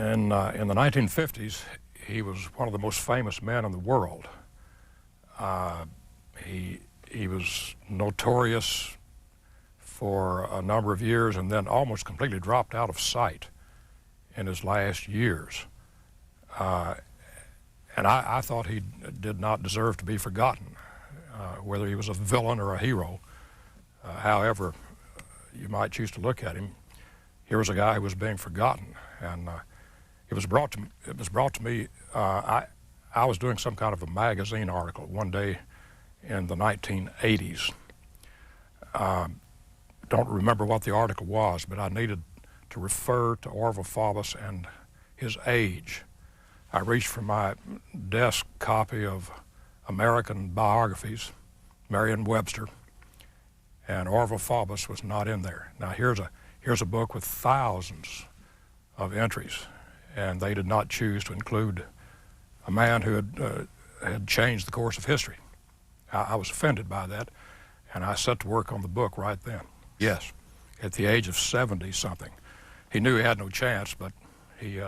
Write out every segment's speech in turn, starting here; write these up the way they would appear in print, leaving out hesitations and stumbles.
In the 1950s, he was one of the most famous men in the world. He was notorious for a number of years and then almost completely dropped out of sight in his last years. And I thought he did not deserve to be forgotten, whether he was a villain or a hero. However you might choose to look at him, here was a guy who was being forgotten. And it was brought to me. I was doing some kind of a magazine article one day in the 1980s. Don't remember what the article was, but I needed to refer to Orval Faubus and his age. I reached for my desk copy of American biographies, Merriam-Webster, and Orval Faubus was not in there. Now here's a book with thousands of entries, and they did not choose to include a man who had changed the course of history. I was offended by that, and I set to work on the book right then. Yes, at the age of 70-something. He knew he had no chance, but he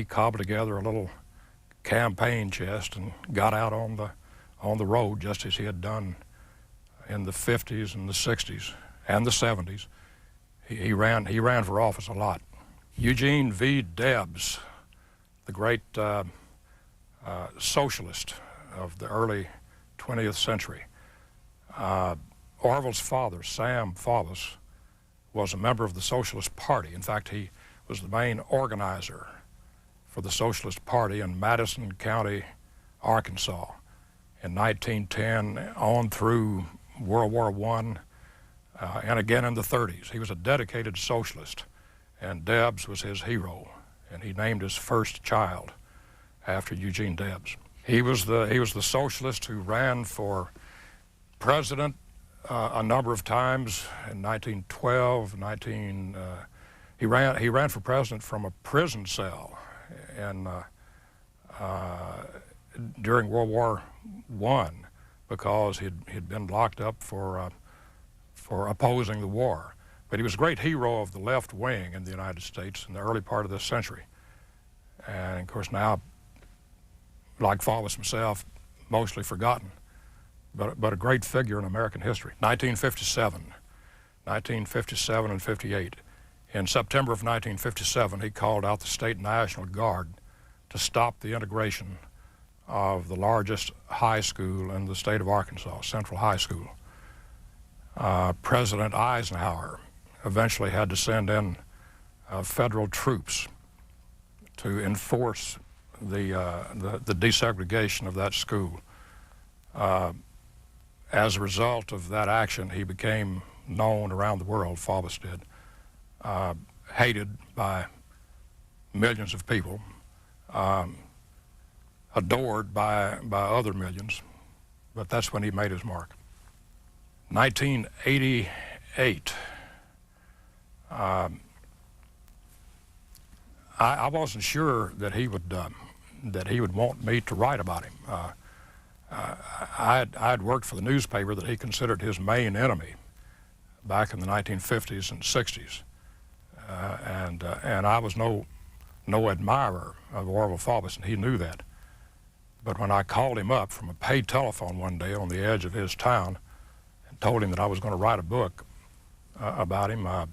cobbled together a little campaign chest and got out on the road, just as he had done in the 50s and the 60s and the 70s. He ran for office a lot. Eugene V. Debs, the great socialist of the early 20th century. Orval's father, Sam Faubus, was a member of the Socialist Party. In fact, he was the main organizer for the Socialist Party in Madison County, Arkansas, in 1910 on through World War I, and again in the 30s. He was a dedicated socialist, and Debs was his hero, and he named his first child after Eugene Debs. He was the socialist who ran for president a number of times in 1912, he ran for president from a prison cell, and during World War I, because he'd been locked up for opposing the war. But he was a great hero of the left wing in the United States in the early part of this century. And of course now, like Faubus himself, mostly forgotten, but a great figure in American history. 1957 and 58. In September of 1957, he called out the State National Guard to stop the integration of the largest high school in the state of Arkansas, Central High School. President Eisenhower eventually had to send in federal troops to enforce the desegregation of that school. As a result of that action, he became known around the world, Faubus did, hated by millions of people, adored by other millions, but that's when he made his mark. 1988, I wasn't sure that he would want me to write about him. I had worked for the newspaper that he considered his main enemy back in the 1950s and 60s, and I was no admirer of Orval Faubus, and he knew that. But when I called him up from a paid telephone one day on the edge of his town and told him that I was going to write a book about him, a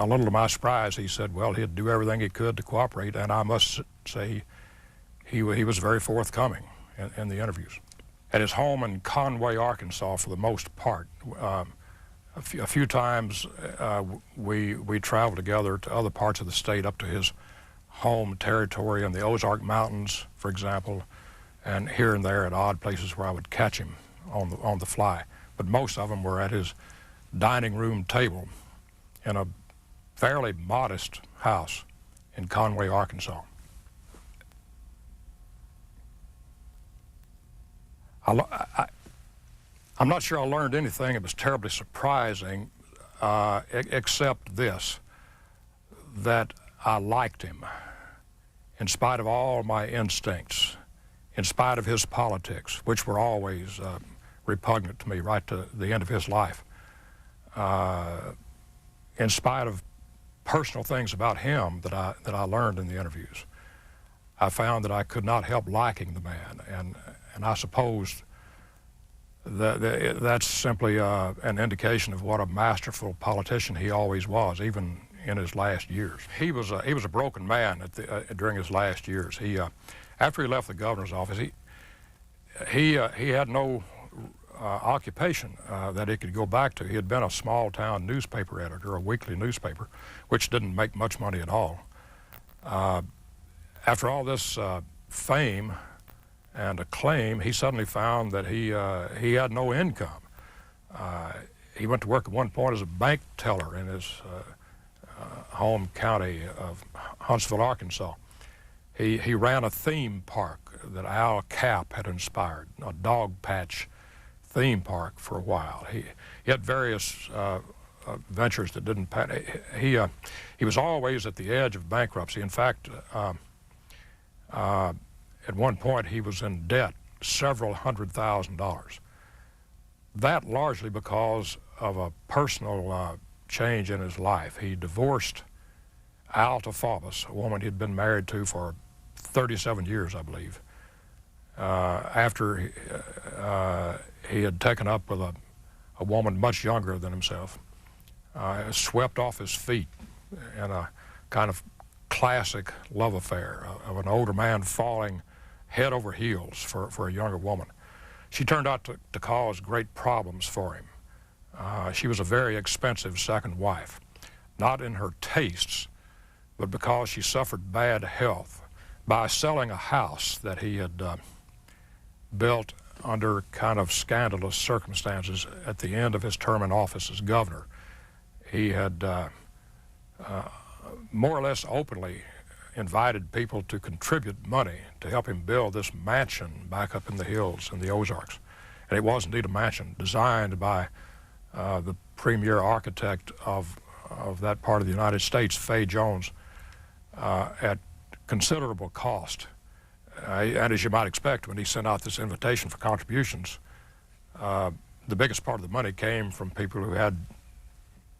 little to my surprise, he said, well, he'd do everything he could to cooperate, and I must say he was very forthcoming in the interviews. At his home in Conway, Arkansas, for the most part, a few times we traveled together to other parts of the state, up to his home territory in the Ozark Mountains, for example, and here and there at odd places where I would catch him on the fly. But most of them were at his dining room table in a fairly modest house in Conway, Arkansas. I'm not sure I learned anything that was terribly surprising, except this, that I liked him in spite of all my instincts, in spite of his politics, which were always repugnant to me right to the end of his life, in spite of personal things about him that I learned in the interviews. I found that I could not help liking the man, and I suppose that's simply an indication of what a masterful politician he always was, even in his last years. He was a broken man during his last years. After he left the governor's office, he had no occupation that he could go back to. He had been a small-town newspaper editor, a weekly newspaper, which didn't make much money at all. After all this fame and acclaim, he suddenly found that he had no income. He went to work at one point as a bank teller in his home county of Huntsville, Arkansas. He ran a theme park that Al Capp had inspired, a dog patch theme park for a while. He had various ventures that didn't pan. He was always at the edge of bankruptcy. In fact, at one point he was in debt several $100,000. That largely because of a personal change in his life. He divorced Alta Faubus, a woman he'd been married to for 37 years, I believe, after he had taken up with a woman much younger than himself, swept off his feet in a kind of classic love affair of an older man falling head over heels for a younger woman. She turned out to cause great problems for him. She was a very expensive second wife, not in her tastes, but because she suffered bad health by selling a house that he had built under kind of scandalous circumstances at the end of his term in office as governor. He had more or less openly invited people to contribute money to help him build this mansion back up in the hills in the Ozarks. And it was indeed a mansion designed by the premier architect of that part of the United States, Fay Jones, at considerable cost. And as you might expect, when he sent out this invitation for contributions, the biggest part of the money came from people who had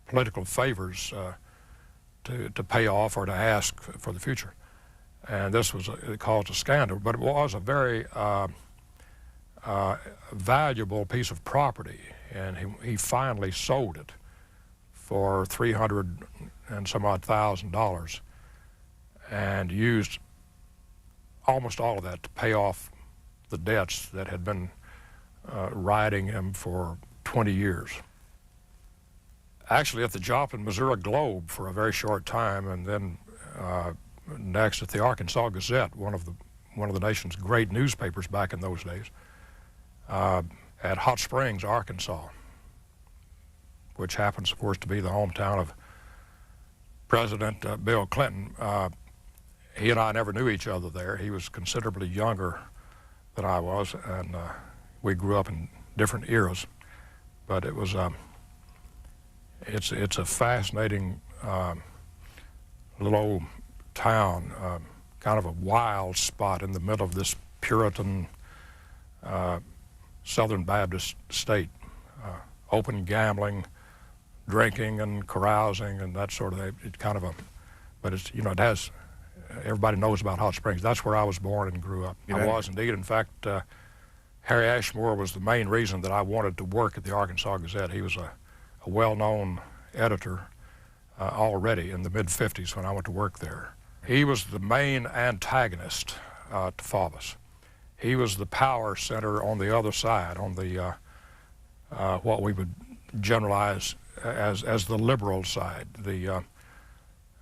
political favors to pay off or to ask for the future. And this was it caused a scandal, but it was a very valuable piece of property, and he finally sold it for $300 and some odd thousand, and used almost all of that to pay off the debts that had been riding him for 20 years. Actually at the Joplin, Missouri Globe for a very short time, and then next at the Arkansas Gazette, one of the nation's great newspapers back in those days, at Hot Springs, Arkansas, which happens, of course, to be the hometown of President Bill Clinton. He and I never knew each other there. He was considerably younger than I was, and we grew up in different eras. But it was it's a fascinating little old town, kind of a wild spot in the middle of this Puritan Southern Baptist state. Open gambling, drinking and carousing and that sort of thing. It's kind of but it's, it has, everybody knows about Hot Springs. That's where I was born and grew up. I was indeed. In fact, Harry Ashmore was the main reason that I wanted to work at the Arkansas Gazette. He was a well-known editor already in the mid-50s when I went to work there. He was the main antagonist to Faubus. He was the power center on the other side, on the what we would generalize as the liberal side, the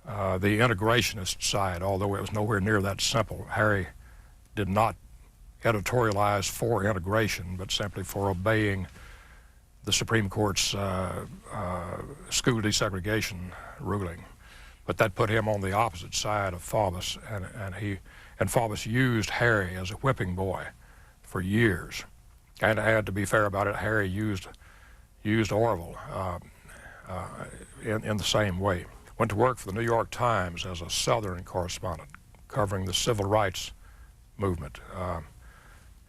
integrationist side, although it was nowhere near that simple. Harry did not editorialize for integration, but simply for obeying the Supreme Court's school desegregation ruling. But that put him on the opposite side of Faubus, and Faubus used Harry as a whipping boy for years. And to be fair about it, Harry used Orval in the same way. Went to work for the New York Times as a Southern correspondent, covering the civil rights movement.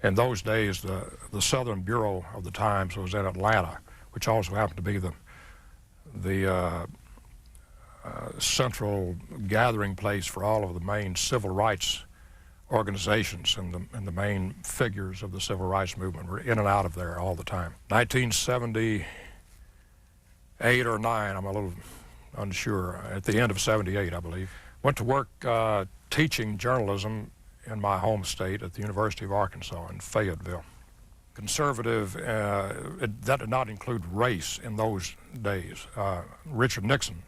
In those days, the Southern Bureau of the Times was in Atlanta, which also happened to be the central gathering place for all of the main civil rights organizations, and the main figures of the civil rights movement were in and out of there all the time. 1978 or 9, I'm a little unsure, at the end of 78, I believe. Went to work teaching journalism in my home state at the University of Arkansas in Fayetteville. Conservative, that did not include race in those days. Richard Nixon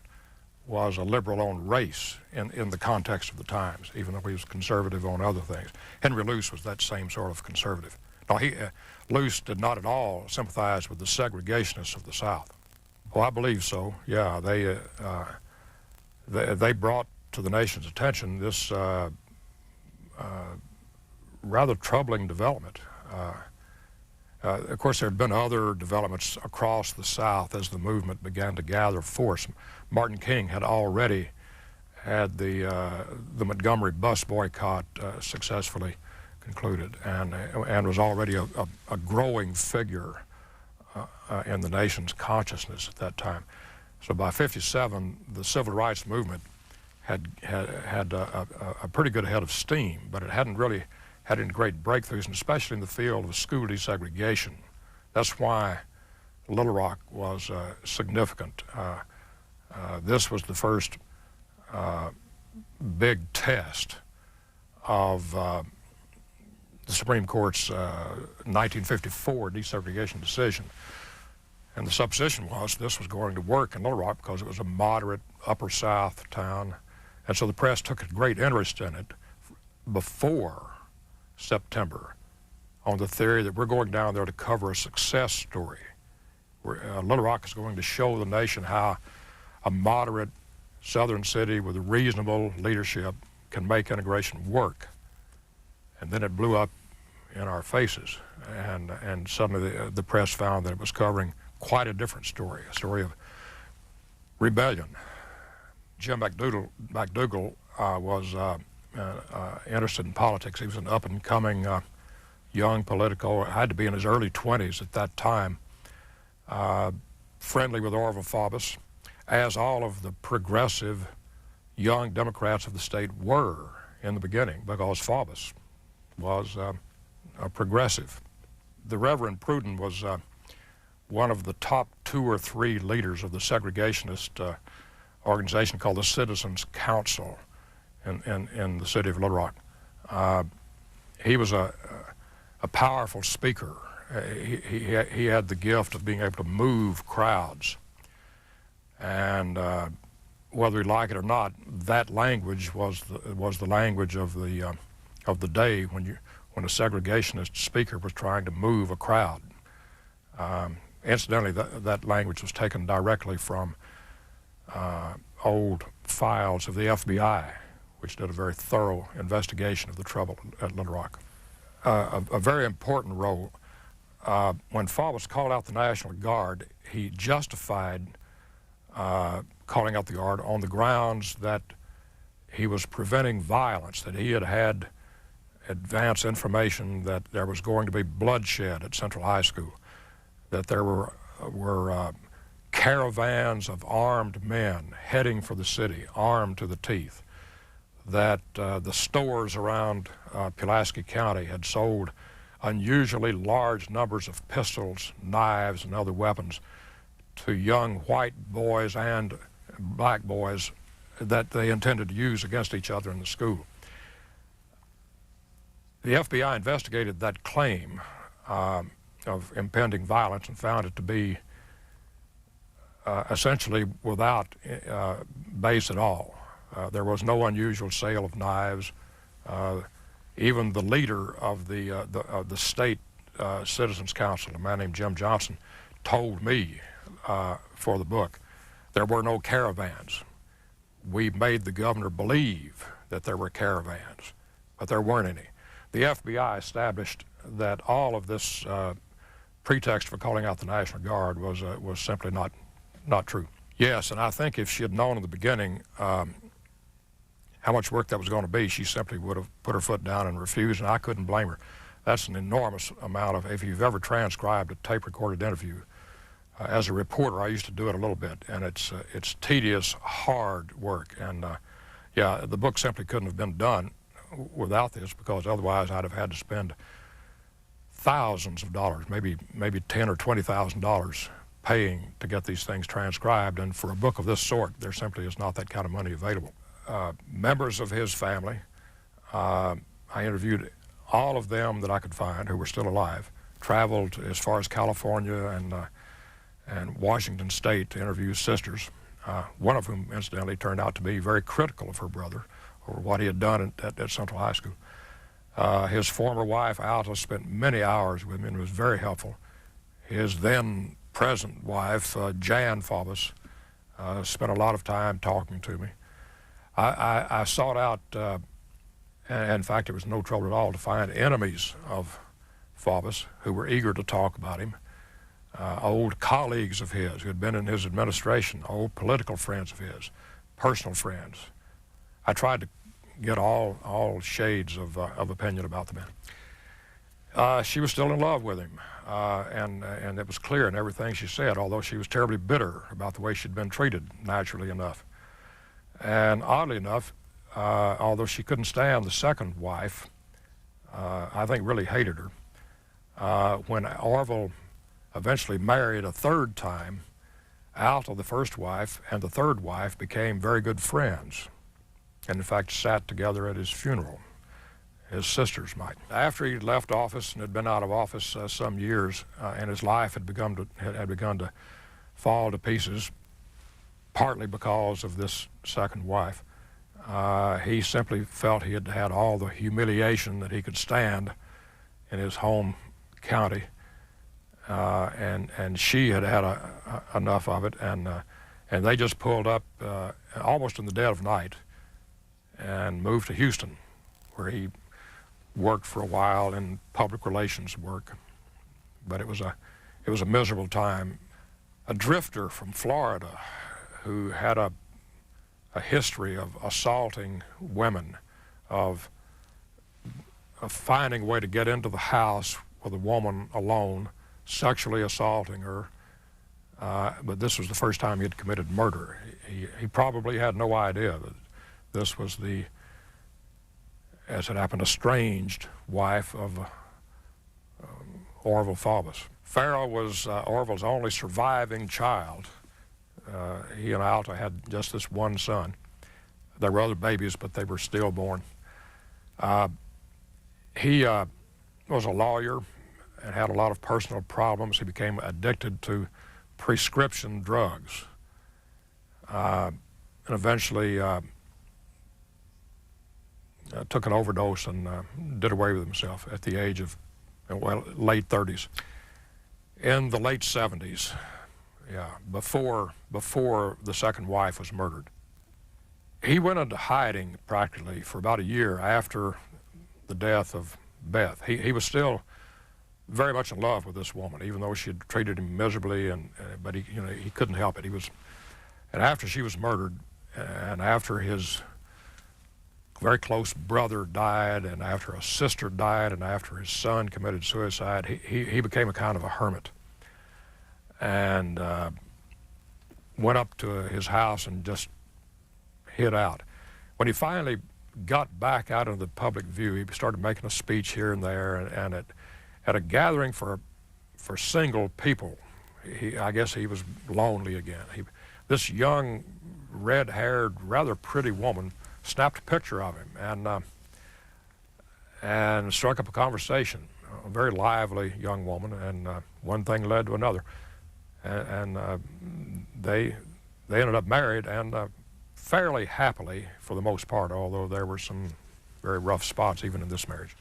was a liberal on race in the context of the times, even though he was conservative on other things. Henry Luce was that same sort of conservative. Now, Luce did not at all sympathize with the segregationists of the South. Oh, I believe so. Yeah, they brought to the nation's attention this rather troubling development. Of course, there had been other developments across the South as the movement began to gather force. Martin King had already had the Montgomery bus boycott successfully concluded, and was already a growing figure in the nation's consciousness at that time. So by '57, the civil rights movement had a pretty good head of steam, but it hadn't really had any great breakthroughs, and especially in the field of school desegregation. That's why Little Rock was significant. This was the first big test of the Supreme Court's 1954 desegregation decision. And the supposition was this was going to work in Little Rock because it was a moderate Upper South town. And so the press took a great interest in it before September on the theory that we're going down there to cover a success story. Little Rock is going to show the nation how a moderate southern city with a reasonable leadership can make integration work. And then it blew up in our faces, and suddenly the press found that it was covering quite a different story, a story of rebellion. Jim McDougal was interested in politics. He was an up-and-coming young political, had to be in his early 20s at that time, friendly with Orval Faubus, as all of the progressive young Democrats of the state were in the beginning, because Faubus was a progressive. The Reverend Pruden was one of the top 2 or 3 leaders of the segregationist organization called the Citizens Council in the city of Little Rock. He was a powerful speaker. He had the gift of being able to move crowds. And whether you like it or not, that language was the language of the day when a segregationist speaker was trying to move a crowd. Incidentally, that language was taken directly from old files of the FBI, which did a very thorough investigation of the trouble at Little Rock. A very important role. When Faubus called out the National Guard, he justified calling out the Guard on the grounds that he was preventing violence, that he had advance information that there was going to be bloodshed at Central High School, that there were caravans of armed men heading for the city, armed to the teeth, that the stores around Pulaski County had sold unusually large numbers of pistols, knives, and other weapons to young white boys and black boys that they intended to use against each other in the school. The FBI investigated that claim of impending violence and found it to be essentially without base at all. There was no unusual sale of knives. Even the leader of the state Citizens Council, a man named Jim Johnson, told me for the book, there were no caravans. We made the governor believe that there were caravans, but there weren't any. The FBI established that all of this pretext for calling out the National Guard was simply not true. Yes, and I think if she had known in the beginning how much work that was going to be, she simply would have put her foot down and refused, and I couldn't blame her. That's an enormous amount of, if you've ever transcribed a tape-recorded interview, As a reporter, I used to do it a little bit, and it's tedious, hard work. And yeah, the book simply couldn't have been done without this, because otherwise I'd have had to spend thousands of dollars, maybe $10,000 or $20,000 paying to get these things transcribed. And for a book of this sort, there simply is not that kind of money available. Members of his family, I interviewed all of them that I could find who were still alive, traveled as far as California and Washington State to interview sisters, one of whom incidentally turned out to be very critical of her brother over what he had done at Central High School. His former wife, Alta, spent many hours with me and was very helpful. His then present wife, Jan Faubus, spent a lot of time talking to me. I sought out, and in fact it was no trouble at all to find enemies of Faubus who were eager to talk about him, old colleagues of his who had been in his administration, old political friends of his, personal friends. I tried to get all shades of opinion about the man. She was still in love with him, and it was clear in everything she said, although she was terribly bitter about the way she'd been treated, naturally enough. And oddly enough, although she couldn't stand the second wife, I think really hated her. When Orval eventually married a third time, Alta, the first wife, and the third wife became very good friends, and in fact sat together at his funeral. His sisters might. After he left office and had been out of office some years, and his life had begun to fall to pieces, partly because of this second wife, he simply felt he had had all the humiliation that he could stand in his home county, and she had had enough of it, and they just pulled up almost in the dead of night and moved to Houston, where he worked for a while in public relations work. But it was a miserable time. A drifter from Florida who had a history of assaulting women, of finding a way to get into the house with a woman alone, sexually assaulting her. But this was the first time he had committed murder. He probably had no idea that this was the, as it happened, estranged wife of Orval Faubus. Farrell was Orval's only surviving child. He and Alta had just this one son. There were other babies, but they were stillborn. He was a lawyer and had a lot of personal problems. He became addicted to prescription drugs, and eventually took an overdose and did away with himself at the age of, well, late 30s. In the late 70s, yeah, before the second wife was murdered. He went into hiding practically for about a year after the death of Beth. He was still very much in love with this woman, even though she had treated him miserably, but he couldn't help it. And after she was murdered, and after his very close brother died, and after a sister died, and after his son committed suicide, he became a kind of a hermit, and went up to his house and just hid out. When he finally got back out into the public view, he started making a speech here and there, and at a gathering for single people, I guess he was lonely again. This young, red-haired, rather pretty woman snapped a picture of him and struck up a conversation. A very lively young woman, and one thing led to another, and they ended up married, and fairly happily for the most part, although there were some very rough spots even in this marriage.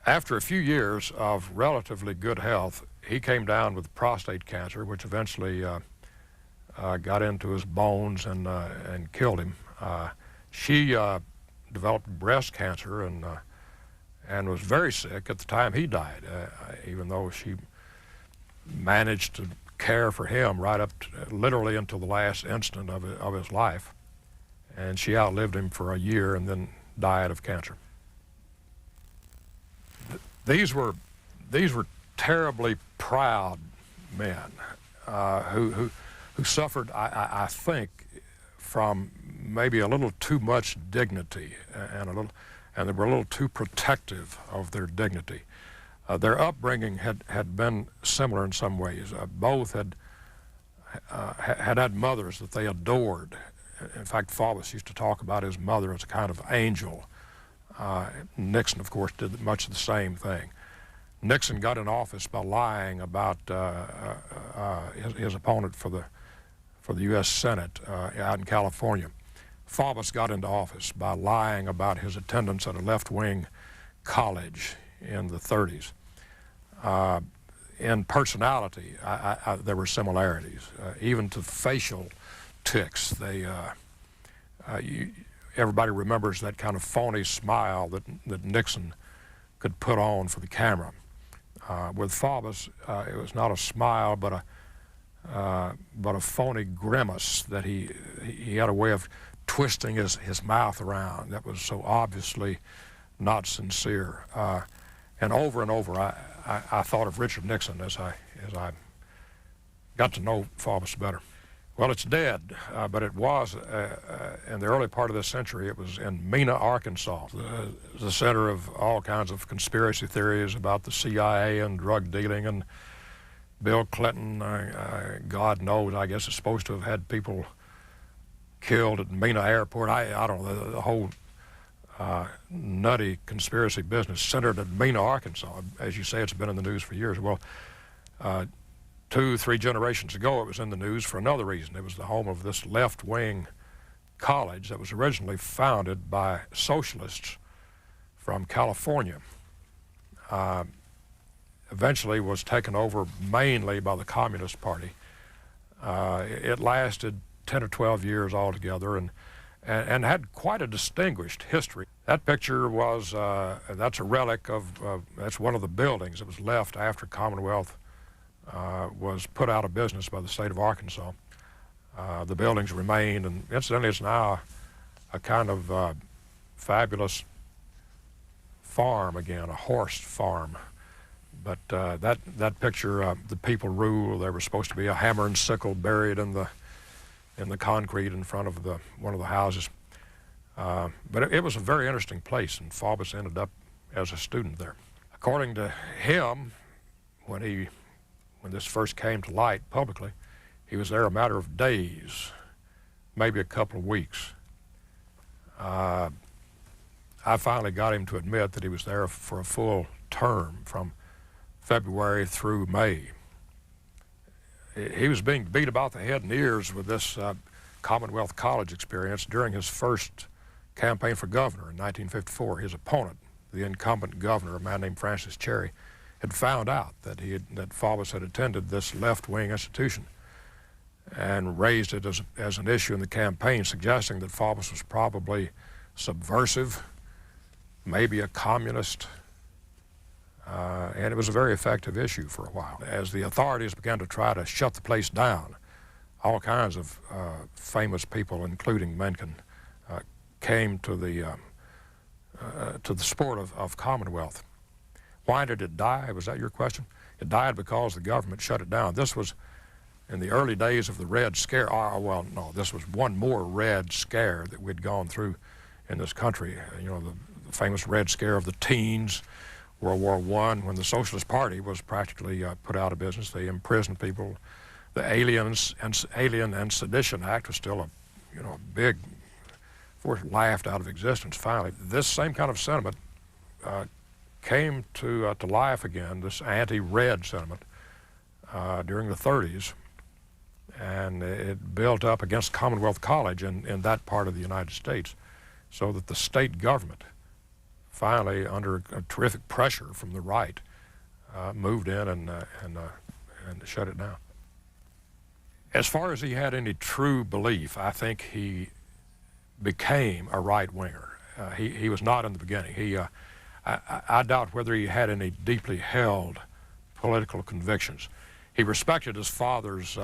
After a few years of relatively good health, he came down with prostate cancer, which eventually got into his bones and killed him. She developed breast cancer and was very sick at the time he died, even though she managed to care for him right up to, literally until the last instant of his life. And she outlived him for a year and then died of cancer. These were terribly proud men. who suffered, I think, from maybe a little too much dignity and they were a little too protective of their dignity. Their upbringing had been similar in some ways. Both had mothers that they adored. In fact, Faubus used to talk about his mother as a kind of angel. Nixon, of course, did much of the same thing. Nixon got in office by lying about his opponent for the U.S. Senate out in California. Faubus got into office by lying about his attendance at a left-wing college in the 30s. In personality, there were similarities, even to facial tics. Everybody remembers that kind of phony smile that Nixon could put on for the camera. With Faubus, it was not a smile, but a phony grimace that he had a way of twisting his mouth around that was so obviously not sincere. And over, I thought of Richard Nixon as I got to know Faubus better. Well, it's dead, but it was, in the early part of this century, it was in Mena, Arkansas, the center of all kinds of conspiracy theories about the CIA and drug dealing, and Bill Clinton, God knows, I guess, is supposed to have had people killed at Mena Airport. I don't know, the whole nutty conspiracy business centered at Mena, Arkansas. As you say, it's been in the news for years. Well, 2-3 generations ago, it was in the news for another reason. It was the home of this left-wing college that was originally founded by socialists from California. Eventually was taken over mainly by the Communist Party. It lasted 10 or 12 years altogether and had quite a distinguished history. That picture was, that's a relic of, that's one of the buildings that was left after Commonwealth was put out of business by the state of Arkansas. The buildings remained, and incidentally it's now a kind of fabulous farm again, a horse farm. But that picture, the people rule, there was supposed to be a hammer and sickle buried in the concrete in front of one of the houses. But it was a very interesting place, and Faubus ended up as a student there. According to him, when this first came to light publicly, he was there a matter of days, maybe a couple of weeks. I finally got him to admit that he was there for a full term from February through May. He was being beat about the head and ears with this Commonwealth College experience during his first campaign for governor in 1954. His opponent, the incumbent governor, a man named Francis Cherry, had found out that Faubus had attended this left-wing institution and raised it as an issue in the campaign, suggesting that Faubus was probably subversive, maybe a communist, and it was a very effective issue for a while. As the authorities began to try to shut the place down, all kinds of famous people, including Mencken, came to the support of Commonwealth. Why did it die? Was that your question? It died because the government shut it down. This was in the early days of the Red Scare. Well, no, this was one more Red Scare that we'd gone through in this country. You know, the famous Red Scare of the teens, World War I, when the Socialist Party was practically put out of business. They imprisoned people. The Alien and Sedition Act was still a big force, laughed out of existence finally. This same kind of sentiment came to life again, this anti-red sentiment, during the 30s, and it built up against Commonwealth College in that part of the United States, so that the state government finally, under a terrific pressure from the right, moved in and shut it down. As far as he had any true belief, I think he became a right-winger. He was not in the beginning. I doubt whether he had any deeply held political convictions. He respected his father's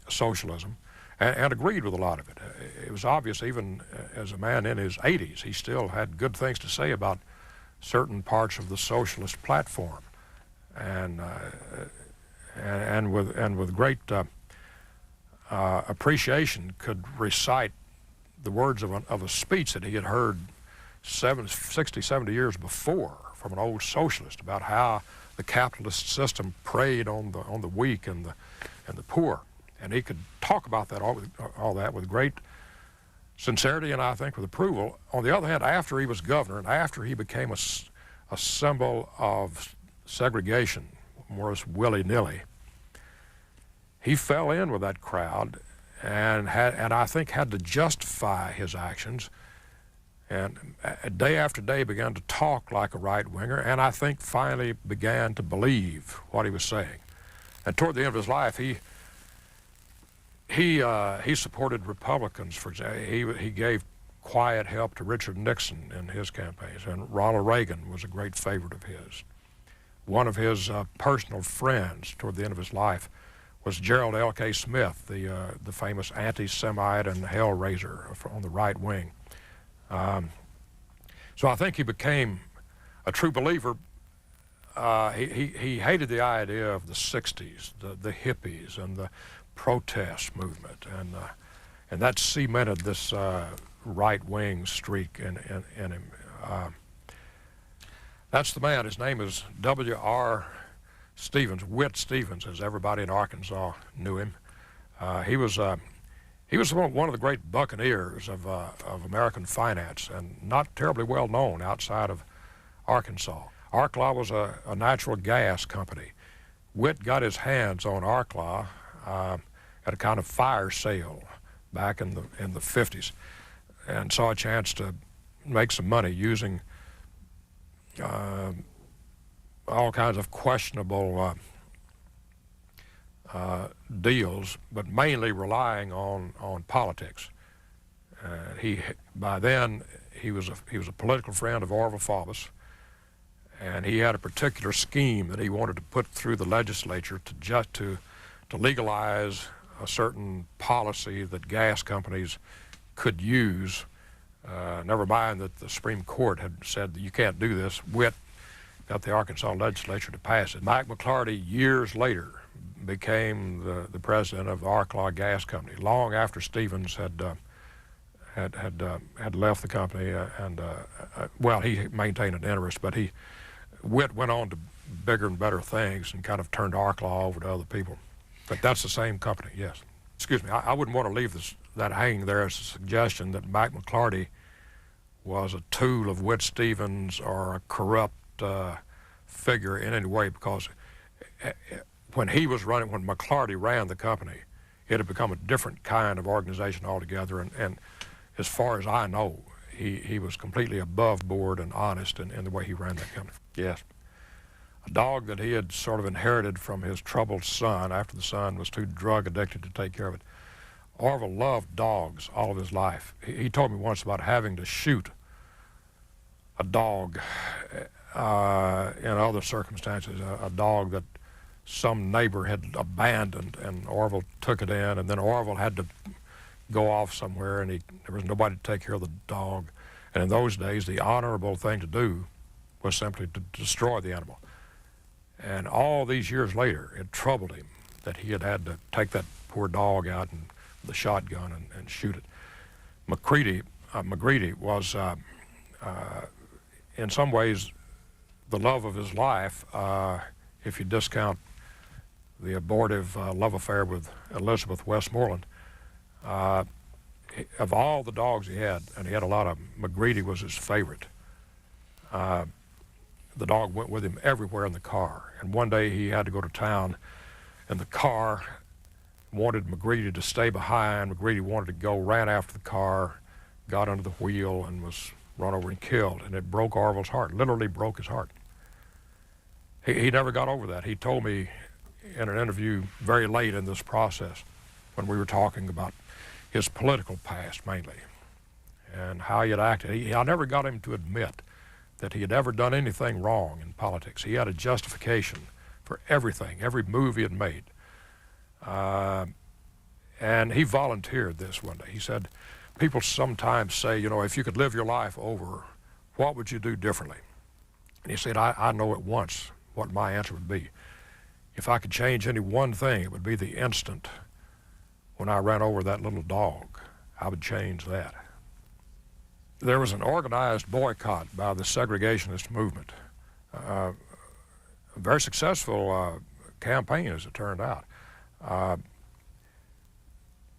socialism and agreed with a lot of it. It was obvious even as a man in his 80s, he still had good things to say about certain parts of the socialist platform, and with great appreciation could recite the words of a speech that he had heard 60, 70 years before from an old socialist about how the capitalist system preyed on the weak and the poor. And he could talk about that all that with great sincerity and I think with approval. On the other hand, after he was governor and after he became a symbol of segregation, more willy-nilly, he fell in with that crowd and I think had to justify his actions, and day after day began to talk like a right-winger, and I think finally began to believe what he was saying. And toward the end of his life, he supported Republicans. For example, he gave quiet help to Richard Nixon in his campaigns, and Ronald Reagan was a great favorite of his. One of his personal friends toward the end of his life was Gerald L.K. Smith, the famous anti-Semite and hellraiser on the right wing. So I think he became a true believer. He hated the idea of the 60s, the hippies and the protest movement, and that cemented this right-wing streak in him. That's the man. His name is W.R. Stevens, Whit Stevens, as everybody in Arkansas knew him. He was one of the great buccaneers of American finance, and not terribly well known outside of Arkansas. Arklaw was a natural gas company. Whit got his hands on Arklaw at a kind of fire sale back in the 50s, and saw a chance to make some money using all kinds of questionable deals, but mainly relying on politics. By then he was a political friend of Orval Faubus, and he had a particular scheme that he wanted to put through the legislature to legalize a certain policy that gas companies could use. Never mind that the Supreme Court had said that you can't do this. Whit got the Arkansas legislature to pass it. Mike McClarty, years later, became the president of the Arklaw Gas Company, long after Stevens had left the company. Well, he maintained an interest, but Whit went on to bigger and better things and kind of turned Arklaw over to other people. But that's the same company, yes. Excuse me, I wouldn't want to leave that hanging there as a suggestion that Mike McClarty was a tool of Whit Stevens or a corrupt figure in any way, because when McClarty ran the company, it had become a different kind of organization altogether, and as far as I know, he was completely above board and honest in the way he ran that company. Yes. A dog that he had sort of inherited from his troubled son after the son was too drug addicted to take care of it. Orval loved dogs all of his life. He told me once about having to shoot a dog in other circumstances, a dog that some neighbor had abandoned, and Orval took it in, and then Orval had to go off somewhere, and there was nobody to take care of the dog. And in those days, the honorable thing to do was simply to destroy the animal. And all these years later, it troubled him that he had to take that poor dog out with a shotgun and shoot it. McCready was, in some ways, the love of his life, if you discount the abortive love affair with Elizabeth Westmoreland. Of all the dogs he had, and he had a lot of them, McGreedy was his favorite. The dog went with him everywhere in the car, and one day he had to go to town, and the car wanted McGreedy to stay behind. McGreedy wanted to go, ran after the car, got under the wheel, and was run over and killed, and it broke Orval's heart, literally broke his heart. He never got over that. He told me in an interview very late in this process, when we were talking about his political past mainly and how he had acted. I never got him to admit that he had ever done anything wrong in politics. He had a justification for everything, every move he had made. And he volunteered this one day. He said, people sometimes say, you know, if you could live your life over, what would you do differently? And he said, I know at once what my answer would be. If I could change any one thing, it would be the instant when I ran over that little dog. I would change that. There was an organized boycott by the segregationist movement. A very successful campaign, as it turned out.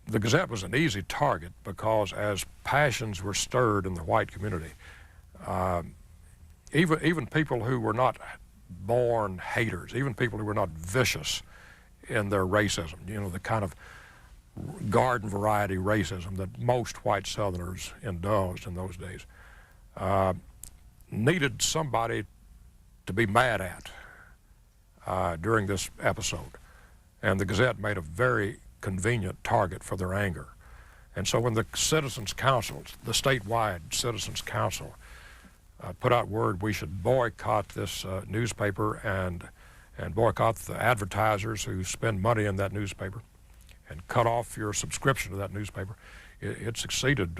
The Gazette was an easy target because as passions were stirred in the white community, even people who were not born haters, even people who were not vicious in their racism, you know, the kind of garden variety racism that most white Southerners indulged in those days, needed somebody to be mad at during this episode. And the Gazette made a very convenient target for their anger. And so when the Citizens Council, the statewide Citizens Council, put out word we should boycott this newspaper and boycott the advertisers who spend money in that newspaper and cut off your subscription to that newspaper, it succeeded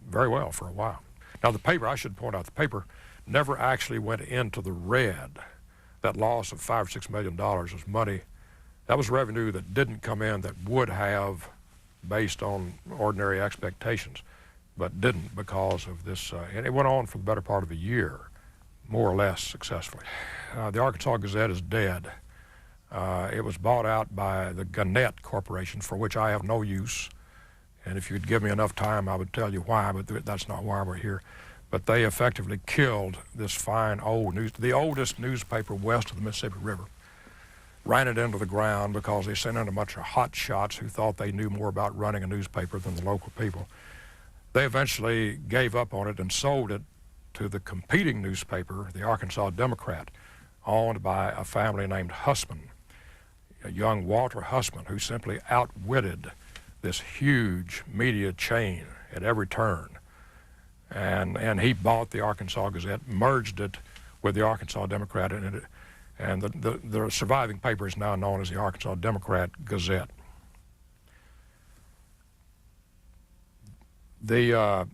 very well for a while. Now the paper, I should point out, the paper never actually went into the red. That loss of $5 or $6 million was money. That was revenue that didn't come in that would have based on ordinary expectations, but didn't because of this, and it went on for the better part of a year, more or less successfully. The Arkansas Gazette is dead. It was bought out by the Gannett Corporation, for which I have no use, and if you'd give me enough time, I would tell you why, but that's not why we're here. But they effectively killed this fine old the oldest newspaper west of the Mississippi River. Ran it into the ground because they sent in a bunch of hot shots who thought they knew more about running a newspaper than the local people. They eventually gave up on it and sold it to the competing newspaper, the Arkansas Democrat, owned by a family named Hussman, a young Walter Hussman, who simply outwitted this huge media chain at every turn. And he bought the Arkansas Gazette, merged it with the Arkansas Democrat, and the surviving paper is now known as the Arkansas Democrat Gazette. The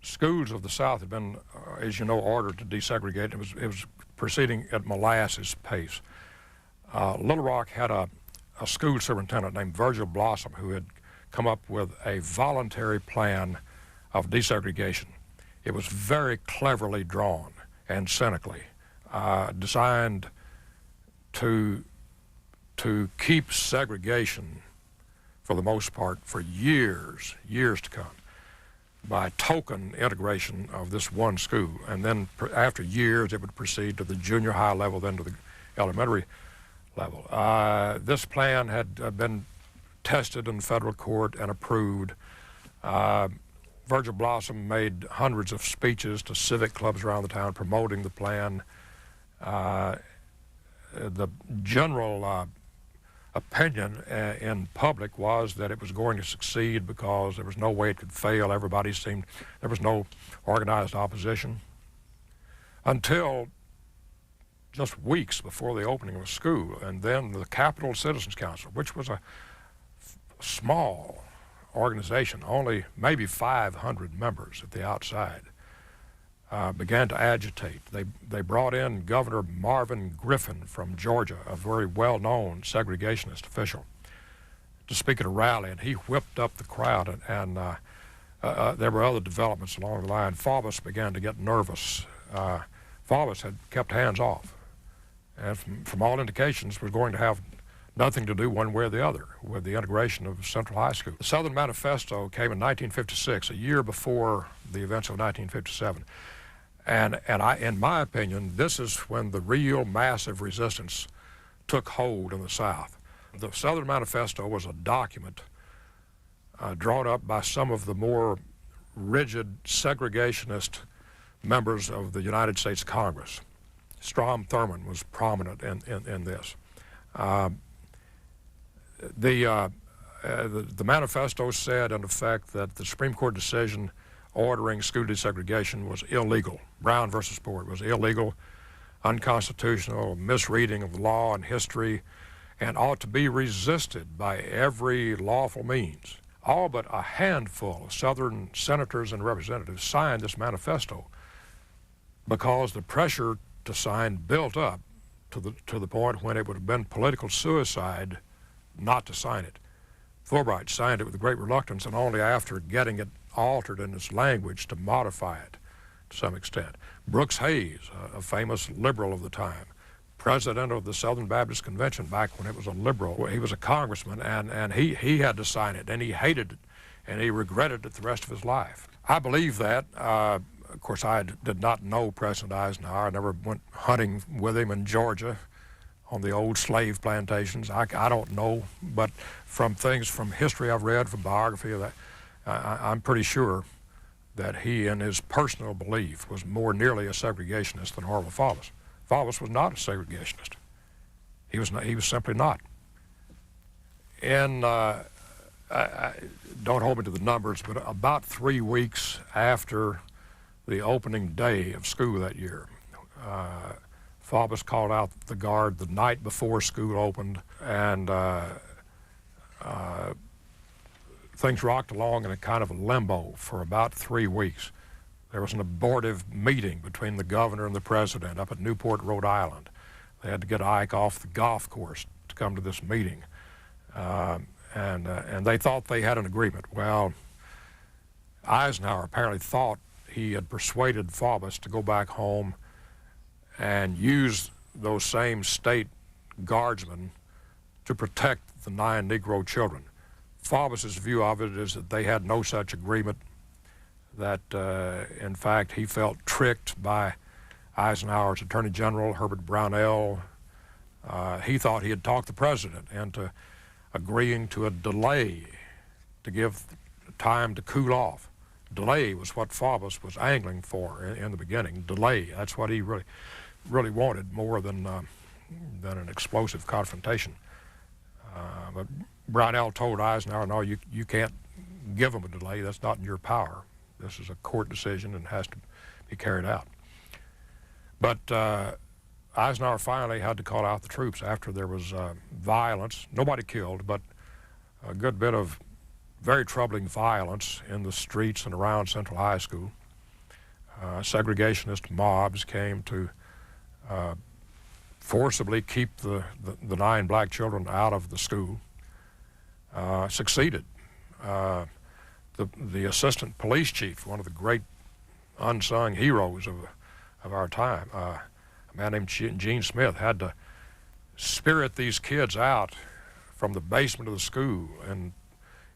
schools of the South had been, as you know, ordered to desegregate. It was proceeding at molasses pace. Little Rock had a school superintendent named Virgil Blossom who had come up with a voluntary plan of desegregation. It was very cleverly drawn and cynically designed to keep segregation, for the most part, for years to come, by token integration of this one school. And then after years, it would proceed to the junior high level, then to the elementary level. This plan had been tested in federal court and approved. Virgil Blossom made hundreds of speeches to civic clubs around the town promoting the plan. The general opinion in public was that it was going to succeed because there was no way it could fail. Everybody seemed, there was no organized opposition until just weeks before the opening of a school. And then the Capital Citizens Council, which was a small organization, only maybe 500 members at the outside, began to agitate. They brought in Governor Marvin Griffin from Georgia, a very well-known segregationist official, to speak at a rally, and he whipped up the crowd, and there were other developments along the line. Faubus began to get nervous. Faubus had kept hands off, and from all indications was going to have nothing to do one way or the other with the integration of Central High School. The Southern Manifesto came in 1956, a year before the events of 1957. And in my opinion, this is when the real massive resistance took hold in the South. The Southern Manifesto was a document drawn up by some of the more rigid segregationist members of the United States Congress. Strom Thurmond was prominent in this. The manifesto said, in effect, that the Supreme Court decision ordering school desegregation was illegal. Brown versus Board was illegal, unconstitutional, misreading of the law and history, and ought to be resisted by every lawful means. All but a handful of Southern senators and representatives signed this manifesto because the pressure to sign built up to the point when it would have been political suicide not to sign it. Fulbright signed it with great reluctance, and only after getting it altered in its language to modify it to some extent. Brooks Hayes, a famous liberal of the time, president of the Southern Baptist Convention back when it was a liberal. He was a congressman, and he had to sign it, and he hated it, and he regretted it the rest of his life. I believe that. Of course, I did not know President Eisenhower. I never went hunting with him in Georgia on the old slave plantations. I don't know, but from things from history I've read, from biography, I'm pretty sure that he, in his personal belief, was more nearly a segregationist than Orval Faubus. Faubus was not a segregationist. He was simply not. And don't hold me to the numbers, but about 3 weeks after the opening day of school that year, Faubus called out the guard the night before school opened, and things rocked along in a kind of a limbo for about 3 weeks. There was an abortive meeting between the governor and the president up at Newport, Rhode Island. They had to get Ike off the golf course to come to this meeting, and they thought they had an agreement. Well, Eisenhower apparently thought he had persuaded Faubus to go back home and use those same state guardsmen to protect the 9 Negro children. Faubus's view of it is that they had no such agreement, that in fact he felt tricked by Eisenhower's Attorney General, Herbert Brownell. He thought he had talked the president into agreeing to a delay to give time to cool off. Delay was what Faubus was angling for in the beginning. Delay, that's what he really wanted, more than an explosive confrontation. But Brownell told Eisenhower, no, you can't give him a delay. That's not in your power. This is a court decision and has to be carried out. But Eisenhower finally had to call out the troops after there was violence. Nobody killed, but a good bit of very troubling violence in the streets and around Central High School. Segregationist mobs came to forcibly keep the 9 black children out of the school. Succeeded. The assistant police chief, one of the great unsung heroes of our time, a man named Gene Smith, had to spirit these kids out from the basement of the school in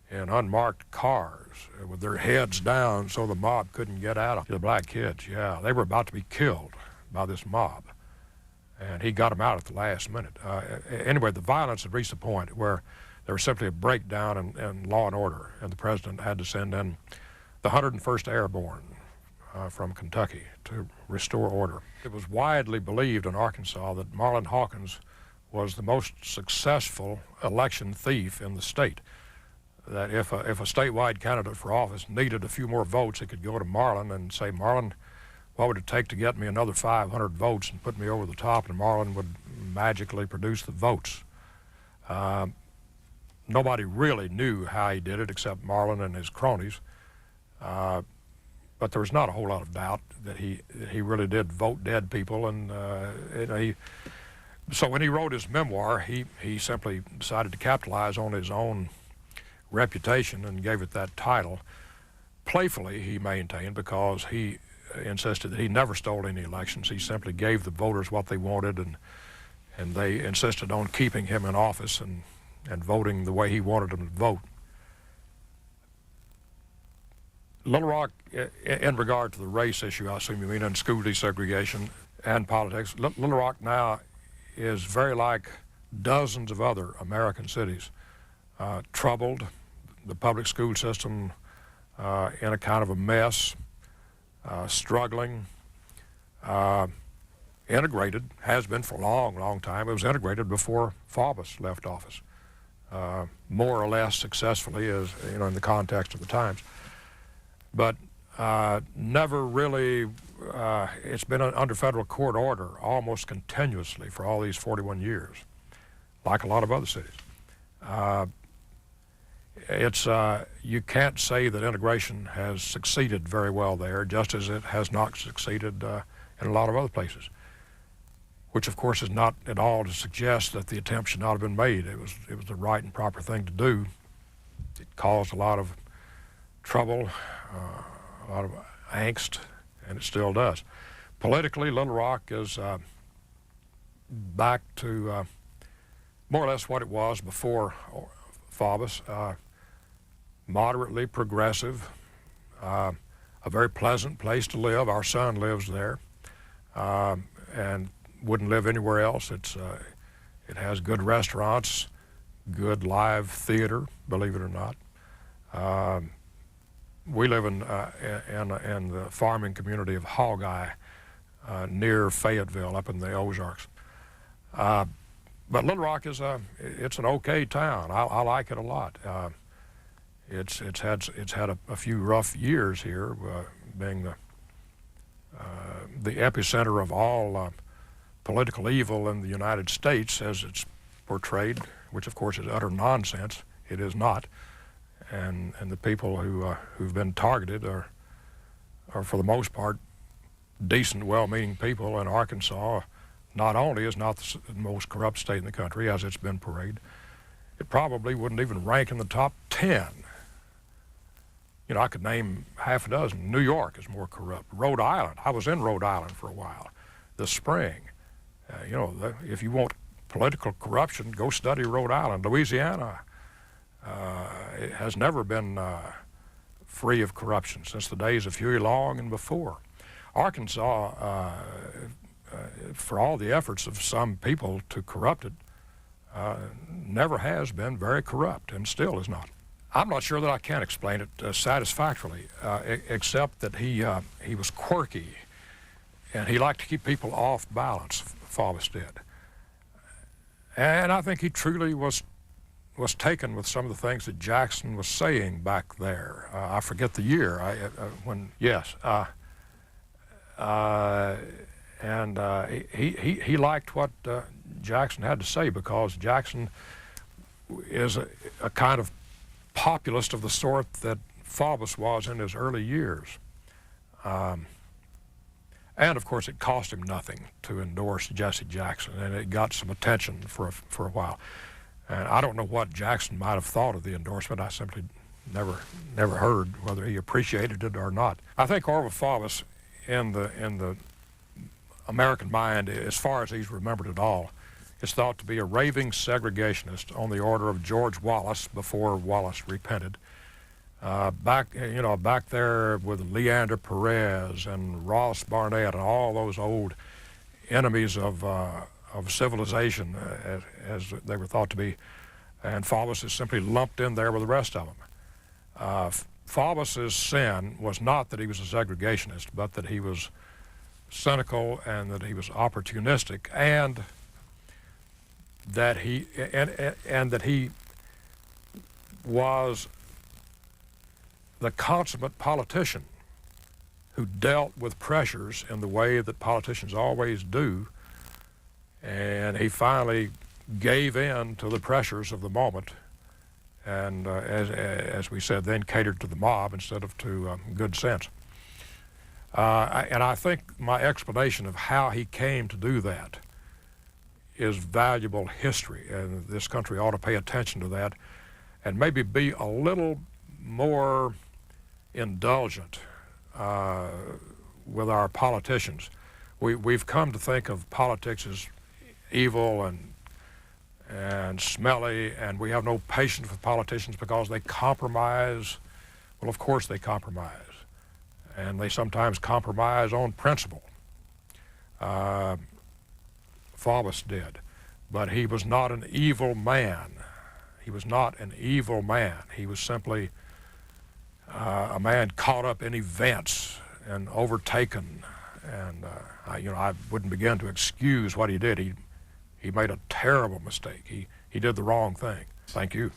unmarked cars with their heads down so the mob couldn't get at them. The black kids, yeah, they were about to be killed by this mob, and he got them out at the last minute. Anyway, the violence had reached a point where there was simply a breakdown in law and order, and the president had to send in the 101st Airborne from Kentucky to restore order. It was widely believed in Arkansas that Marlin Hawkins was the most successful election thief in the state. That if a statewide candidate for office needed a few more votes, he could go to Marlin and say, Marlin, what would it take to get me another 500 votes and put me over the top? And Marlin would magically produce the votes. Nobody really knew how he did it except Marlin and his cronies. But there was not a whole lot of doubt that he really did vote dead people. And so when he wrote his memoir, he simply decided to capitalize on his own reputation and gave it that title. Playfully, he maintained, because he insisted that he never stole any elections. He simply gave the voters what they wanted, and they insisted on keeping him in office and voting the way he wanted them to vote. Little Rock, in regard to the race issue, I assume you mean, in school desegregation and politics, Little Rock now is very like dozens of other American cities. Troubled, the public school system in a kind of a mess, struggling, integrated, has been for a long time. It was integrated before Faubus left office, more or less successfully, as you know, in the context of the times. But never really, it's been under federal court order almost continuously for all these 41 years, like a lot of other cities. You can't say that integration has succeeded very well there, just as it has not succeeded in a lot of other places, which of course is not at all to suggest that the attempt should not have been made. It was the right and proper thing to do, caused a lot of trouble, a lot of angst, and it still does. Politically, Little Rock is back to more or less what it was before Faubus, moderately progressive, a very pleasant place to live. Our son lives there and wouldn't live anywhere else. It has good restaurants, good live theater, believe it or not. We live in the farming community of Hogeye, near Fayetteville, up in the Ozarks. But Little Rock is it's an okay town. I like it a lot. It's had a few rough years here, being the epicenter of all political evil in the United States, as it's portrayed, which of course is utter nonsense. It is not, and the people who've been targeted are for the most part decent, well-meaning people. In Arkansas, not only is not the most corrupt state in the country, as it's been portrayed, it probably wouldn't even rank in the top 10. You know, I could name half a dozen. New York is more corrupt. Rhode Island, I was in Rhode Island for a while this spring. You know, if you want political corruption, go study Rhode Island. Louisiana it has never been free of corruption since the days of Huey Long and before. Arkansas, for all the efforts of some people to corrupt it, never has been very corrupt and still is not. I'm not sure that I can explain it satisfactorily, except that he was quirky and he liked to keep people off balance. Faubus did. And I think he truly was taken with some of the things that Jackson was saying back there. I forget the year, he liked what Jackson had to say, because Jackson is a kind of populist of the sort that Faubus was in his early years. And of course it cost him nothing to endorse Jesse Jackson, and it got some attention for a while. And I don't know what Jackson might have thought of the endorsement. I simply never heard whether he appreciated it or not. I think Orval Faubus, in the American mind, as far as he's remembered at all, is thought to be a raving segregationist on the order of George Wallace before Wallace repented. Back there with Leander Perez and Ross Barnett and all those old enemies of civilization, as they were thought to be, and Faubus is simply lumped in there with the rest of them. Faubus's sin was not that he was a segregationist, but that he was cynical and that he was opportunistic, and that he was the consummate politician who dealt with pressures in the way that politicians always do, and he finally gave in to the pressures of the moment, and as we said, then catered to the mob instead of to good sense. And I think my explanation of how he came to do that is valuable history, and this country ought to pay attention to that and maybe be a little more indulgent with our politicians. We've come to think of politics as evil and smelly, and we have no patience with politicians because they compromise. Well, of course they compromise, and they sometimes compromise on principle. Faubus did, but he was not an evil man. He was not an evil man. He was simply a man caught up in events and overtaken, and I wouldn't begin to excuse what he did. He made a terrible mistake. He did the wrong thing. Thank you.